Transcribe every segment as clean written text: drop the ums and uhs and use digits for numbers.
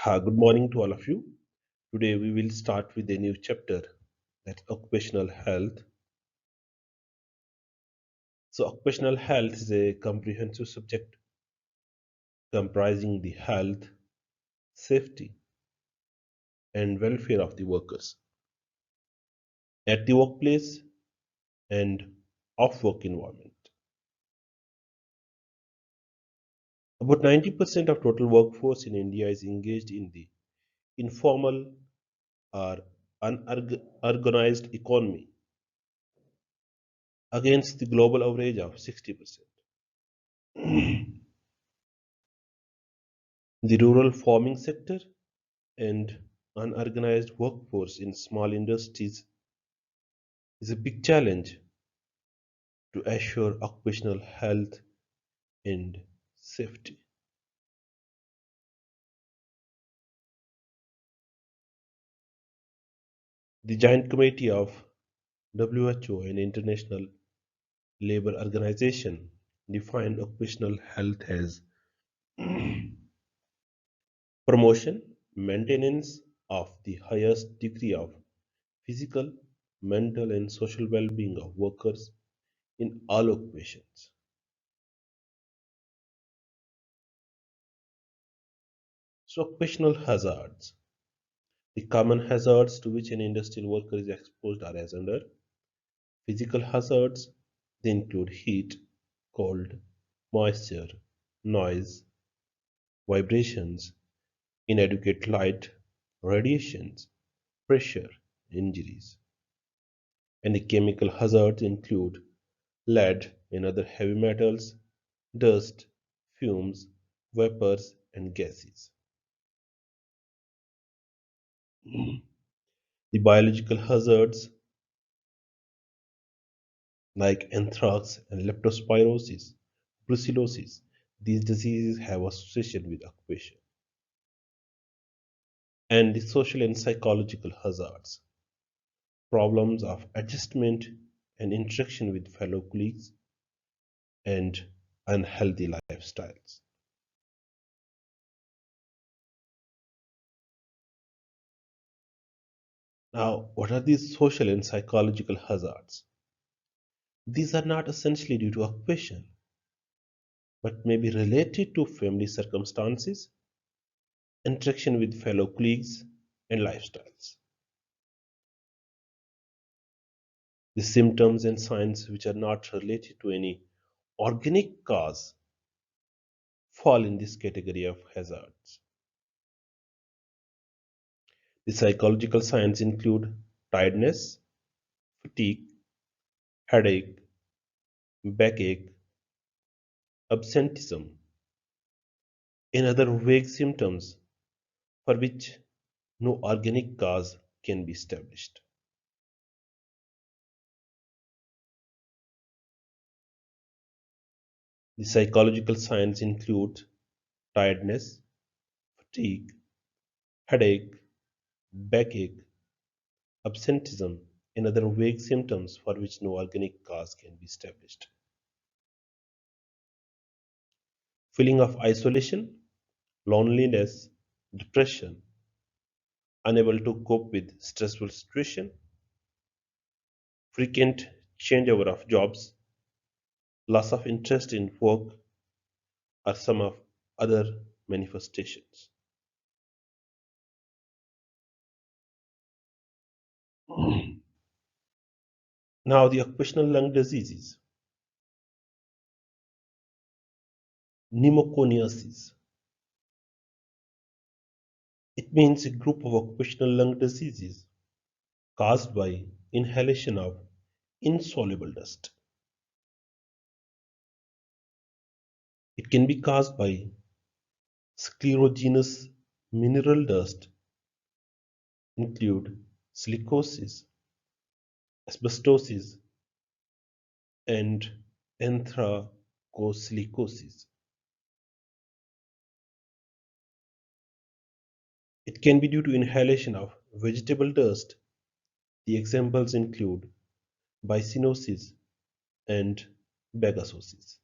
Good morning to all of you. Today we will start with a new chapter, that's occupational health. So occupational health is a comprehensive subject comprising the health, safety, and welfare of the workers at the workplace and off work environment. About 90% of total workforce in India is engaged in the informal or unorganized economy against the global average of 60%. The rural farming sector and unorganized workforce in small industries is a big challenge to assure occupational health and safety. The Joint Committee of WHO and International Labour Organization defined occupational health as promotion, maintenance of the highest degree of physical, mental, and social well-being of workers in all occupations. So, occupational hazards. The common hazards to which an industrial worker is exposed are as under physical hazards. They include heat, cold, moisture, noise, vibrations, inadequate light, radiations, pressure, injuries. And the chemical hazards include lead and other heavy metals, dust, fumes, vapors, and gases. The biological hazards like anthrax and leptospirosis, brucellosis. These diseases have association with occupation. And the social and psychological hazards, problems of adjustment and interaction with fellow colleagues, and unhealthy lifestyles. Now, what are these social and psychological hazards? These are not essentially due to occupation, but may be related to family circumstances, interaction with fellow colleagues, and lifestyles. The symptoms and signs which are not related to any organic cause fall in this category of hazards. The psychological signs include tiredness, fatigue, headache, backache, absenteeism, and other vague symptoms for which no organic cause can be established. The psychological signs include tiredness, fatigue, headache, backache, absenteeism, and other vague symptoms for which no organic cause can be established. Feeling of isolation, loneliness, depression, unable to cope with stressful situation, frequent changeover of jobs, loss of interest in work are some of other manifestations. Now the occupational lung diseases, pneumoconiasis. It means a group of occupational lung diseases caused by inhalation of insoluble dust. It can be caused by sclerogenous mineral dust, include silicosis, asbestosis, and anthracosilicosis. It can be due to inhalation of vegetable dust. The examples include biocinosis and bagasosis.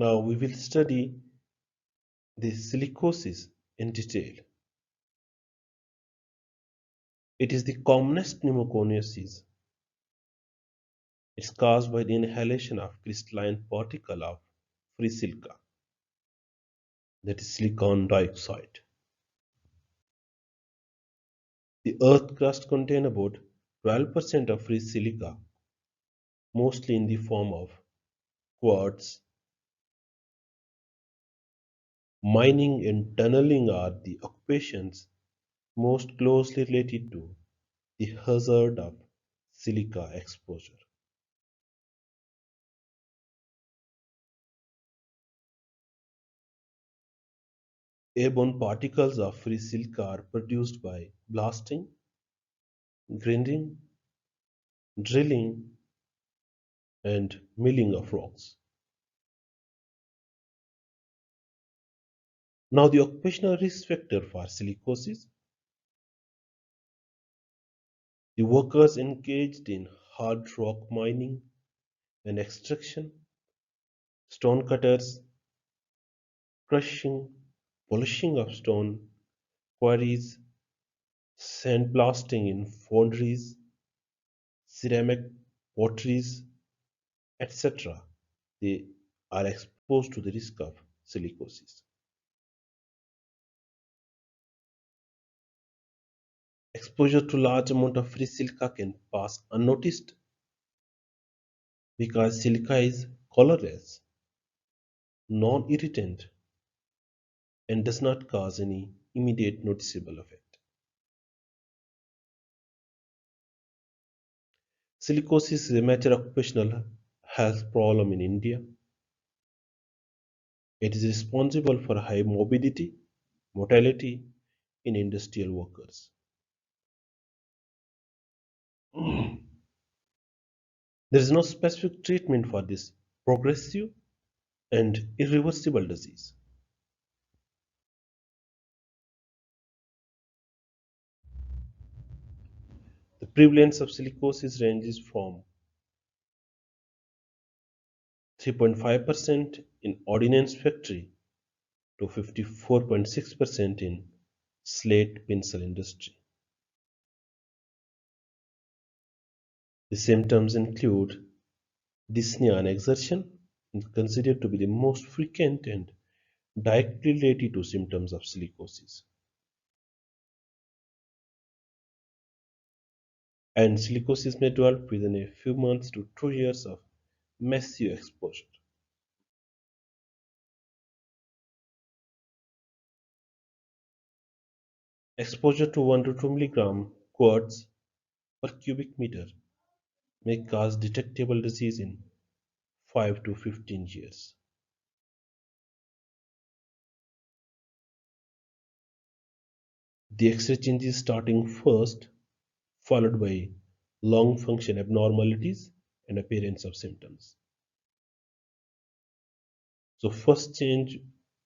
Now we will study the silicosis in detail. It is the commonest pneumoconiosis. It's caused by the inhalation of crystalline particle of free silica, that is silicon dioxide. The Earth crust contains about 12% of free silica, mostly in the form of quartz. Mining and tunneling are the occupations most closely related to the hazard of silica exposure. Airborne particles of free silica are produced by blasting, grinding, drilling, and milling of rocks. Now, the occupational risk factor for silicosis: the workers engaged in hard rock mining and extraction, stone cutters, crushing, polishing of stone quarries, sandblasting in foundries, ceramic potteries, etc. They are exposed to the risk of silicosis. Exposure to large amount of free silica can pass unnoticed because silica is colorless, non-irritant, and does not cause any immediate noticeable effect. Silicosis is a major occupational health problem in India. It is responsible for high morbidity, mortality in industrial workers. There is no specific treatment for this progressive and irreversible disease. The prevalence of silicosis ranges from 3.5% in ordnance factory to 54.6% in slate pencil industry. The symptoms include dyspnea and exertion, and considered to be the most frequent and directly related to symptoms of silicosis. And silicosis may develop within a few months to 2 years of massive exposure. Exposure to 1 to 2 milligram quartz per cubic meter may cause detectable disease in 5 to 15 years. The X-ray changes starting first, followed by lung function abnormalities and appearance of symptoms. So first change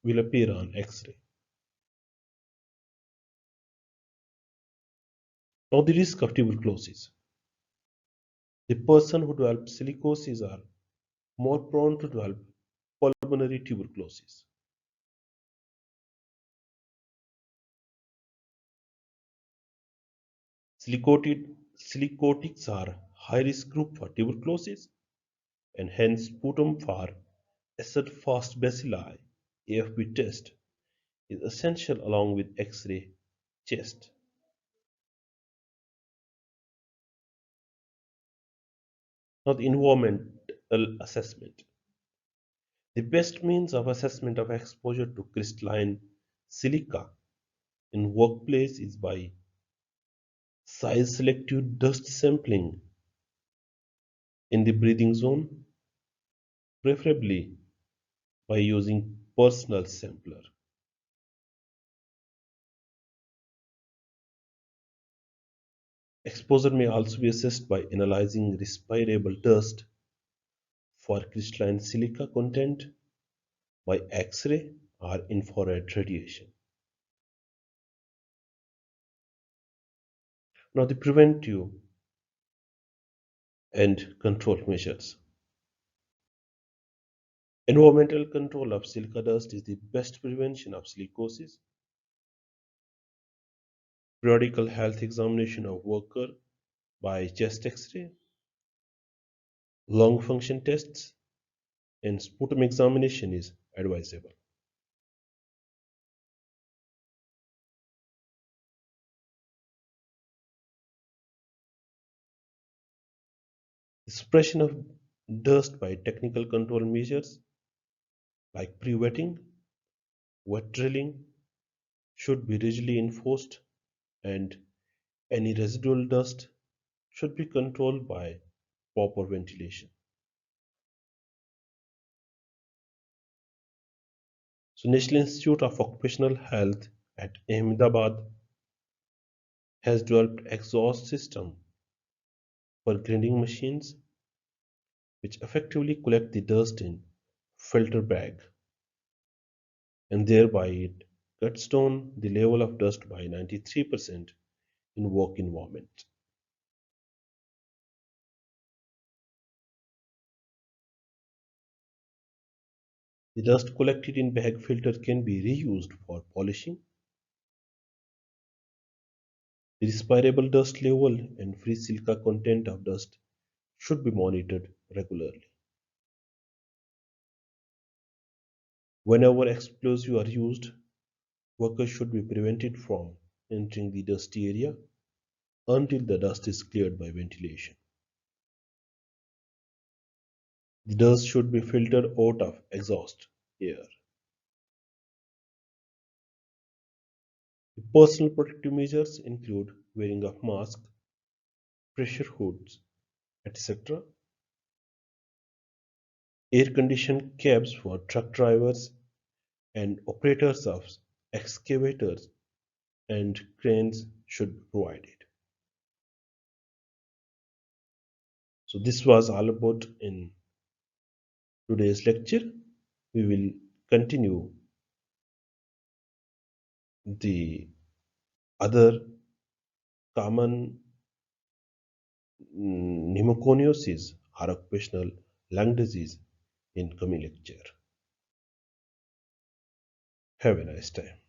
will appear on X-ray. Now the risk of tuberculosis. The person who develops silicosis are more prone to develop pulmonary tuberculosis. Silicotics are high-risk group for tuberculosis and hence sputum for acid-fast bacilli AFB test is essential along with X-ray chest. Now the environmental assessment. The best means of assessment of exposure to crystalline silica in workplace is by size selective dust sampling in the breathing zone, preferably by using personal sampler. Exposure may also be assessed by analyzing respirable dust for crystalline silica content by X-ray or infrared radiation. Now the preventive and control measures. Environmental control of silica dust is the best prevention of silicosis. Periodical health examination of worker by chest X-ray, lung function tests, and sputum examination is advisable. The suppression of dust by technical control measures like pre-wetting, wet drilling should be rigidly enforced, and any residual dust should be controlled by proper ventilation. So National Institute of Occupational Health at Ahmedabad has developed exhaust system for grinding machines which effectively collect the dust in filter bag, and thereby it cuts down the level of dust by 93% in work environment. The dust collected in bag filter can be reused for polishing. The respirable dust level and free silica content of dust should be monitored regularly. Whenever explosives are used, workers should be prevented from entering the dusty area until the dust is cleared by ventilation. The dust should be filtered out of exhaust air. The personal protective measures include wearing of masks, pressure hoods, etc., air-conditioned cabs for truck drivers and operators of excavators and cranes should be provided. So this was all about in today's lecture. We will continue the other common pneumoconiosis or occupational lung disease in coming lecture. Have a nice time.